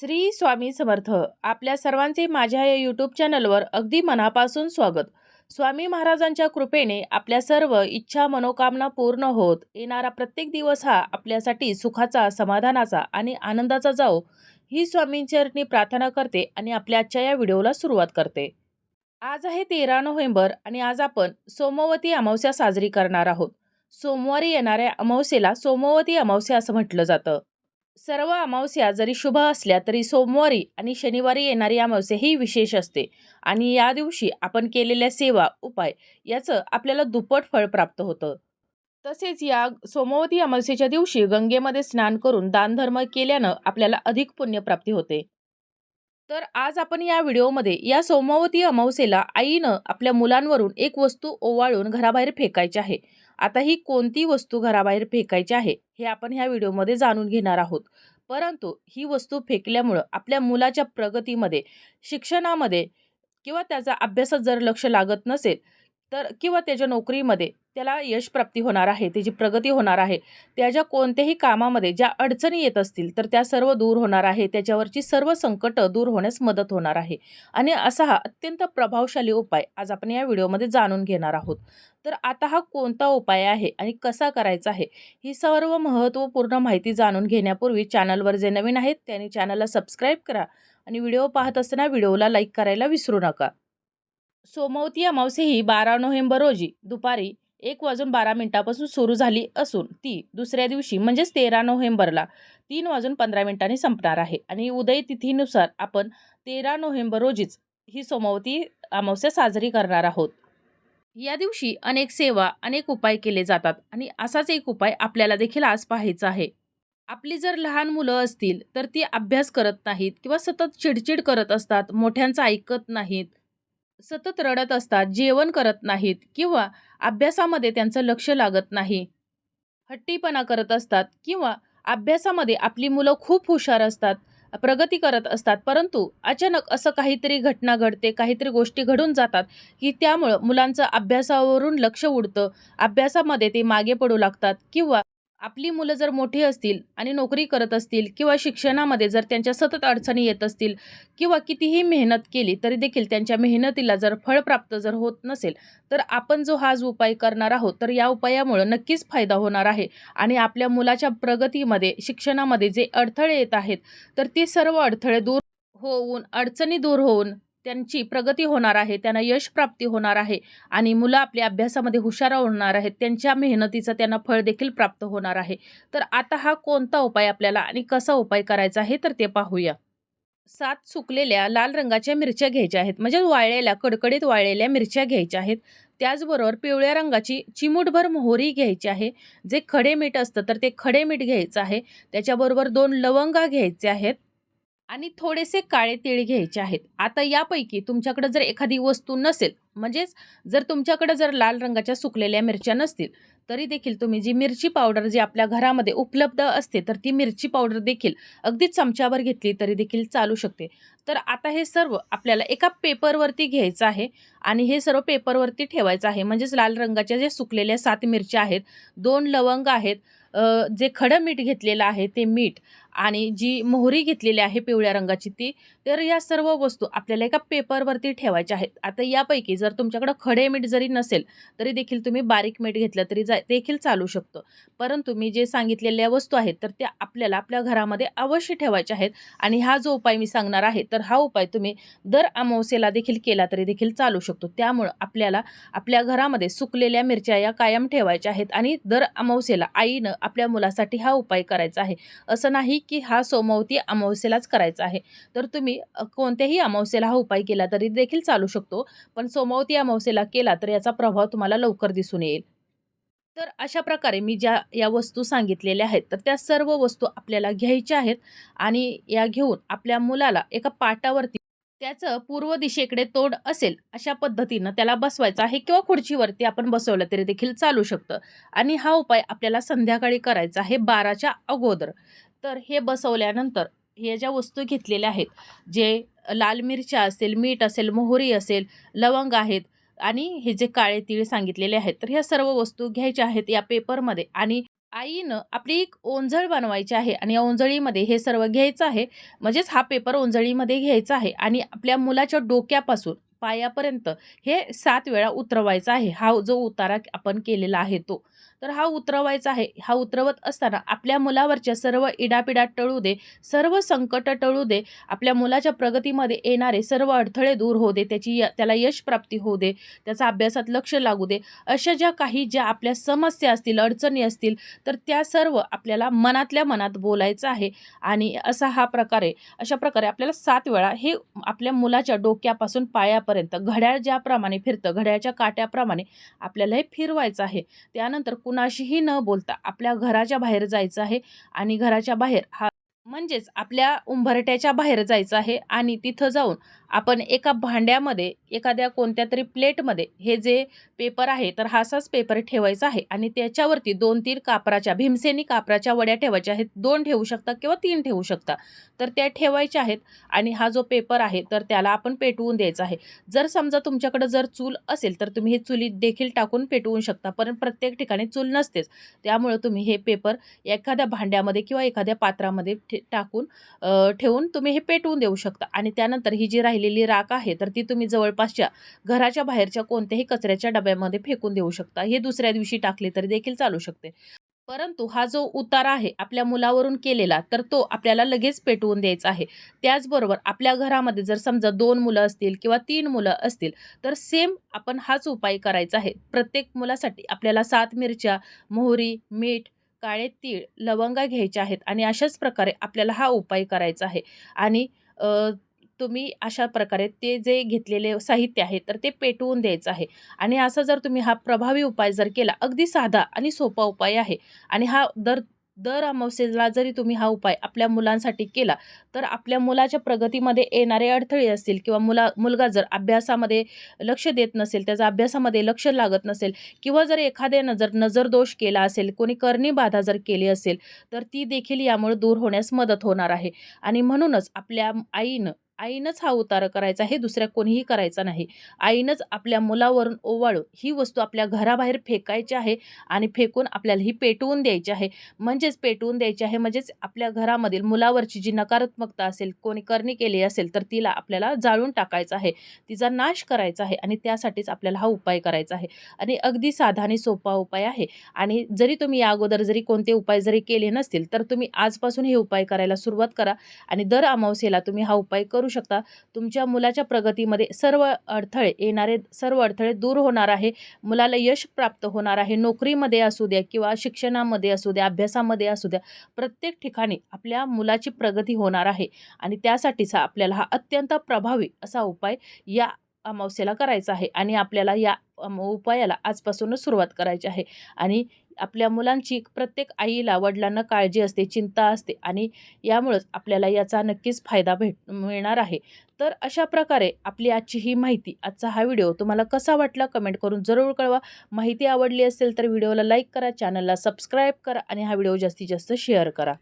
श्री स्वामी समर्थ. आपल्या सर्वांचे माझ्या या यूट्यूब चॅनलवर अगदी मनापासून स्वागत. स्वामी महाराजांच्या कृपेने आपल्या सर्व इच्छा मनोकामना पूर्ण होत येणारा प्रत्येक दिवस हा आपल्यासाठी सुखाचा, समाधानाचा आणि आनंदाचा जाओ ही स्वामींचरणी प्रार्थना करते आणि आपल्या आजच्या या व्हिडिओला सुरुवात करते. आज आहे 13 नोव्हेंबर आणि आज आपण सोमवती अमावस्या साजरी करणार आहोत. सोमवारी येणाऱ्या अमावस्येला सोमवती अमावस्या असं म्हटलं जातं. सर्व अमावस्या जरी शुभ असल्या तरी सोमवारी आणि शनिवारी येणारी अमावस्या ही विशेष असते आणि या दिवशी आपण केलेल्या सेवा उपाय याचं आपल्याला दुप्पट फळ प्राप्त होतं. तसेच या सोमवती अमावस्येच्या दिवशी गंगेमध्ये स्नान करून दानधर्म केल्यानं आपल्याला अधिक पुण्यप्राप्ती होते. तर आज आपण या व्हिडिओमध्ये या सोमवती अमावस्येला आईनं आपल्या मुलांवरून एक वस्तू ओवाळून घराबाहेर फेकायची आहे. आता ही कोणती वस्तू घराबाहेर फेकायची आहे हे आपण ह्या व्हिडिओमध्ये जाणून घेणार आहोत. परंतु ही वस्तू फेकल्यामुळं आपल्या मुलाच्या प्रगतीमध्ये, शिक्षणामध्ये किंवा त्याचा अभ्यासात जर लक्ष लागत नसेल तर किंवा त्याच्या नोकरीमध्ये त्याला यश प्राप्ती होणार आहे, त्याची प्रगती होणार आहे. त्याच्या कोणत्याही कामामध्ये ज्या अडचणी येत असतील तर त्या सर्व दूर होणार आहे. त्याच्यावरची सर्व संकट दूर होण्यास मदत होणार आहे. आणि असा हा अत्यंत प्रभावशाली उपाय आज आपण या व्हिडिओमध्ये जाणून घेणार आहोत. तर आता हा कोणता उपाय आहे आणि कसा करायचा आहे ही सर्व महत्त्वपूर्ण माहिती जाणून घेण्यापूर्वी चॅनलवर जे नवीन आहेत त्यांनी चॅनलला सबस्क्राईब करा आणि व्हिडिओ पाहत असताना व्हिडिओला लाईक करायला विसरू नका. सोमवती अमावस्या ही 12 नोव्हेंबर रोजी दुपारी 1:12 सुरू झाली असून ती दुसऱ्या दिवशी म्हणजेच 13 नोव्हेंबरला 3:15 संपणार आहे आणि उदय तिथीनुसार आपण 13 नोव्हेंबर रोजीच ही सोमवती अमावस्या साजरी करणार आहोत. या दिवशी अनेक सेवा, अनेक उपाय केले जातात आणि असाच एक उपाय आपल्याला देखील आज पाहायचा आहे. आपली जर लहान मुलं असतील तर ती अभ्यास करत नाहीत किंवा सतत चिडचिड करत असतात, मोठ्यांचं ऐकत नाहीत, सतत रडत असतात, जेवण करत नाहीत किंवा अभ्यासामध्ये त्यांचं लक्ष लागत नाही, हट्टीपणा करत असतात किंवा अभ्यासामध्ये आपली मुलं खूप हुशार असतात, प्रगती करत असतात, परंतु अचानक असं काहीतरी घटना घडते, काहीतरी गोष्टी घडून जातात की त्यामुळं मुलांचं अभ्यासावरून लक्ष उडतं, अभ्यासामध्ये ते मागे पडू लागतात किंवा आपली मुलं जर मोठी असतील आणि नोकरी करत असतील किंवा शिक्षणामध्ये जर त्यांच्या सतत अडचणी येत असतील किंवा कितीही मेहनत केली तरी देखील त्यांच्या मेहनतीला जर फळ प्राप्त जर होत नसेल तर आपण जो हा उपाय करणार आहोत तर या उपायामुळे नक्कीच फायदा होणार आहे आणि आपल्या मुलाच्या प्रगतीमध्ये, शिक्षणामध्ये जे अडथळे येत आहेत तर ते सर्व अडथळे दूर होऊन, अडचणी दूर होऊन त्यांची प्रगती होणार आहे, त्यांना यश प्राप्ती होणार आहे आणि मुलं आपल्या अभ्यासामध्ये हुशार होणार आहेत, त्यांच्या मेहनतीचं त्यांना फळ देखील प्राप्त होणार आहे. तर आता हा कोणता उपाय आपल्याला आणि कसा उपाय करायचा आहे तर ते पाहूया. 7 सुकलेल्या लाल रंगाच्या मिरच्या घ्यायच्या आहेत, म्हणजे वाळलेल्या, कडकडीत वाळलेल्या मिरच्या घ्यायच्या आहेत. त्याचबरोबर पिवळ्या रंगाची चिमूटभर मोहरी घ्यायची आहे. जे खडे मीठ असतं तर ते खडे मीठ घ्यायचं आहे. त्याच्याबरोबर 2 लवंगा घ्यायचे आहेत आणि थोडेसे काळे तीळ घ्यायचे आहेत. आता यापैकी तुमच्याकडे जर एखादी वस्तू नसेल, म्हणजेच जर तुमच्याकडे जर लाल रंगाच्या सुकलेल्या मिरच्या नसतील, तरी देखील तुम्ही जी मिरची पावडर जी आपल्या घरामध्ये उपलब्ध असते, तर ती मिरची पावडर देखील अगदी चमच्याभर घेतली तरी देखील चालू शकते. तर आता हे सर्व आपल्याला एका पेपरवरती घ्यायचं आहे आणि हे सर्व पेपरवरती ठेवायचं आहे. म्हणजेच लाल रंगाच्या ज्या सुकलेल्या 7 मिरच्या आहेत, 2 लवंग आहेत, जे खडं मीठ घेतलेलं आहे ते मीठ आणि जी मोहरी घेतलेली आहे पिवळ्या रंगाची ती, तर या सर्व वस्तू आपल्याला एका पेपरवरती ठेवायच्या आहेत. आता यापैकी जर तुमच्याकडे खडे मीठ जरी नसेल तरी देखील तुम्ही बारीक मीठ घेतलं तरी देखील चालू शकतं. परंतु मी जे सांगितलेल्या वस्तू आहेत तर त्या आपल्याला आपल्या घरामध्ये अवश्य ठेवायच्या आहेत आणि हा जो उपाय मी सांगणार आहे तर हा उपाय तुम्ही दर अमावस्येला देखील केला तरी देखील चालू शकतो. त्यामुळं आपल्याला आपल्या घरामध्ये सुकलेल्या मिरच्या या कायम ठेवायच्या आहेत आणि दर अमावस्येला आईनं आपल्या मुलासाठी हा उपाय करायचा आहे. असं नाही की हा सोमवती अमावस्येलाच करायचा आहे. तर तुम्ही कोणत्याही अमावस्येला हा उपाय केला तरी देखील चालू शकतो. पण सोमवती अमावस्येला केला तर याचा प्रभाव तुम्हाला लवकर दिसून येईल. तर अशा प्रकारे मी ज्या या वस्तू सांगितलेल्या आहेत तर त्या सर्व वस्तू आपल्याला घ्यायच्या आहेत आणि या घेऊन आपल्या मुलाला एका पाटावरती त्याचं पूर्व दिशेकडे तोंड असेल अशा पद्धतीनं त्याला बसवायचं आहे किंवा खुर्चीवरती आपण बसवलं तरी देखील चालू शकतं. आणि हा उपाय आपल्याला संध्याकाळी करायचा आहे 12च्या अगोदर. तर हे बसवल्यानंतर हे ज्या वस्तू घेतलेल्या आहेत, जे लाल मिरच्या असेल, मीठ असेल, मोहरी असेल, लवंग आहेत आणि हे जे काळे तीळ सांगितलेले आहेत, तर ह्या सर्व वस्तू घ्यायच्या आहेत या पेपरमध्ये आणि आईनं आपली एक ओंजळ बनवायची आहे आणि या ओंजळीमध्ये हे सर्व घ्यायचं आहे. म्हणजेच हा पेपर ओंजळीमध्ये घ्यायचा आहे आणि आपल्या मुलाच्या डोक्यापासून पायापर्यंत हे 7 वेळा उतरवायचा आहे. हा जो उतारा आपण केलेला आहे तो. तर हा उतरवायचा आहे. हा उतरवत असताना आपल्या मुलावरच्या सर्व इडापिडा टळू दे, सर्व संकट टळू दे, आपल्या मुलाच्या प्रगतीमध्ये येणारे सर्व अडथळे दूर होऊ दे, त्याला यश प्राप्ती होऊ दे, त्याचा अभ्यासात लक्ष लागू दे. अशा ज्या आपल्या समस्या असतील, अडचणी असतील, तर त्या सर्व आपल्याला मनातल्या मनात बोलायचं आहे आणि अशा प्रकारे आपल्याला 7 वेळा हे आपल्या मुलाच्या डोक्यापासून पायापर्यंत घड्याळ ज्याप्रमाणे फिरतं, घड्याळाच्या काट्याप्रमाणे आपल्याला हे फिरवायचं आहे. त्यानंतर कुणाशीही न बोलता आपल्या घराच्या बाहेर जायचं आहे आणि घराच्या बाहेर म्हणजेच आपल्या उंबरठ्याच्या बाहेर जायचं आहे आणि तिथं जाऊन आपण एका भांड्यामध्ये, एखाद्या कोणत्यातरी प्लेटमध्ये हे जे पेपर आहे, तर हा असाच पेपर ठेवायचा आहे आणि त्याच्यावरती 2-3 भीमसेनी कापराच्या वड्या ठेवायच्या आहेत. 2 ठेवू शकता किंवा 3 ठेवू शकता. तर त्या ठेवायच्या आहेत आणि हा जो पेपर आहे, तर त्याला आपण पेटवून द्यायचा आहे. जर समजा तुमच्याकडे जर चूल असेल, तर तुम्ही हे चुलीत देखील टाकून पेटवू शकता. पण प्रत्येक ठिकाणी चूल नसतेच. त्यामुळे तुम्ही हे पेपर एखाद्या भांड्यामध्ये किंवा एखाद्या पात्रामध्ये टाकून ठेवून तुम्ही हे पेटवून देऊ शकता आणि त्यानंतर ही जी राहिलेली राख आहे, तर ती तुम्ही जवळपासच्या घराच्या बाहेरच्या कोणत्याही कचऱ्याच्या डब्यामध्ये फेकून देऊ शकता. हे दुसऱ्या दिवशी टाकले तरी देखील चालू शकते. परंतु हा जो उतारा आहे आपल्या मुलावरून केलेला, तर तो आपल्याला लगेच पेटवून द्यायचा आहे. त्याचबरोबर आपल्या घरामध्ये जर समजा 2 मुलं असतील किंवा 3 मुलं असतील, तर सेम आपण हाच उपाय करायचा आहे. प्रत्येक मुलासाठी आपल्याला 7 मिरच्या, मोहरी, मीठ, काळे तीळ, लवंगा घ्यायच्या आहेत आणि अशाच प्रकारे आपल्याला हा उपाय करायचा आहे. आणि तुम्ही अशा प्रकारे ते जे घेतलेले साहित्य आहे, तर ते पेटवून द्यायचं आहे. आणि असा जर तुम्ही हा प्रभावी उपाय जर केला, अगदी साधा आणि सोपा उपाय आहे आणि हा दर दर अमावस्येला जरी तुम्ही हा उपाय आपल्या मुलांसाठी केला, तर आपल्या मुलाच्या प्रगतीमध्ये येणारे अडथळे असतील किंवा मुलगा जर अभ्यासामध्ये लक्ष देत नसेल, त्याचा अभ्यासामध्ये लक्ष लागत नसेल किंवा जर एखाद्यानं जर नजरदोष केला असेल, कोणी करणी बाधा जर केली असेल, तर ती देखील यामुळे दूर होण्यास मदत होणार आहे. आणि म्हणूनच आपल्या आईनंच हा उतारा करायचा आहे, दुसऱ्या कोणीही करायचा नाही. आईनंच आपल्या मुलावरून ओवाळून ही वस्तू आपल्या घराबाहेर फेकायची आहे आणि फेकून आपल्याला ही पेटवून द्यायची आहे. म्हणजेच आपल्या घरामधील मुलावरची जी नकारात्मकता असेल, कोणी करणी केली असेल, तर तिला आपल्याला जाळून टाकायचं आहे. तिचा नाश करायचा आहे आणि त्यासाठीच आपल्याला हा उपाय करायचा आहे. आणि अगदी साधा आणि सोपा उपाय आहे. आणि जरी तुम्ही या अगोदर जरी कोणते उपाय जरी केले नसतील, तर तुम्ही आजपासून हे उपाय करायला सुरुवात करा आणि दर अमावस्येला तुम्ही हा उपाय करू शकता. तुमच्या मुलाच्या प्रगतीमध्ये येणारे सर्व अडथळे दूर होणार आहे. मुलाला यश प्राप्त होणार आहे. नोकरीमध्ये असू द्या किंवा शिक्षणामध्ये असू द्या, अभ्यासामध्ये असू द्या, प्रत्येक ठिकाणी आपल्या मुलाची प्रगती होणार आहे आणि त्यासाठीचा आपल्याला हा अत्यंत प्रभावी असा उपाय या अमावस्येला करायचा आहे आणि आपल्याला या उपायाला आजपासूनच सुरुवात करायची आहे. आणि आपल्या मुलांची प्रत्येक आईला, वडिलांना काळजी असते, चिंता असते आणि यामुळंच आपल्याला याचा नक्कीच फायदा मिळणार आहे. तर अशा प्रकारे आपली आजची ही माहिती, आजचा हा व्हिडिओ तुम्हाला कसा वाटला कमेंट करून जरूर कळवा. माहिती आवडली असेल तर व्हिडिओला लाईक करा, चॅनलला सबस्क्राईब करा आणि हा व्हिडिओ जास्तीत जास्त शेअर करा.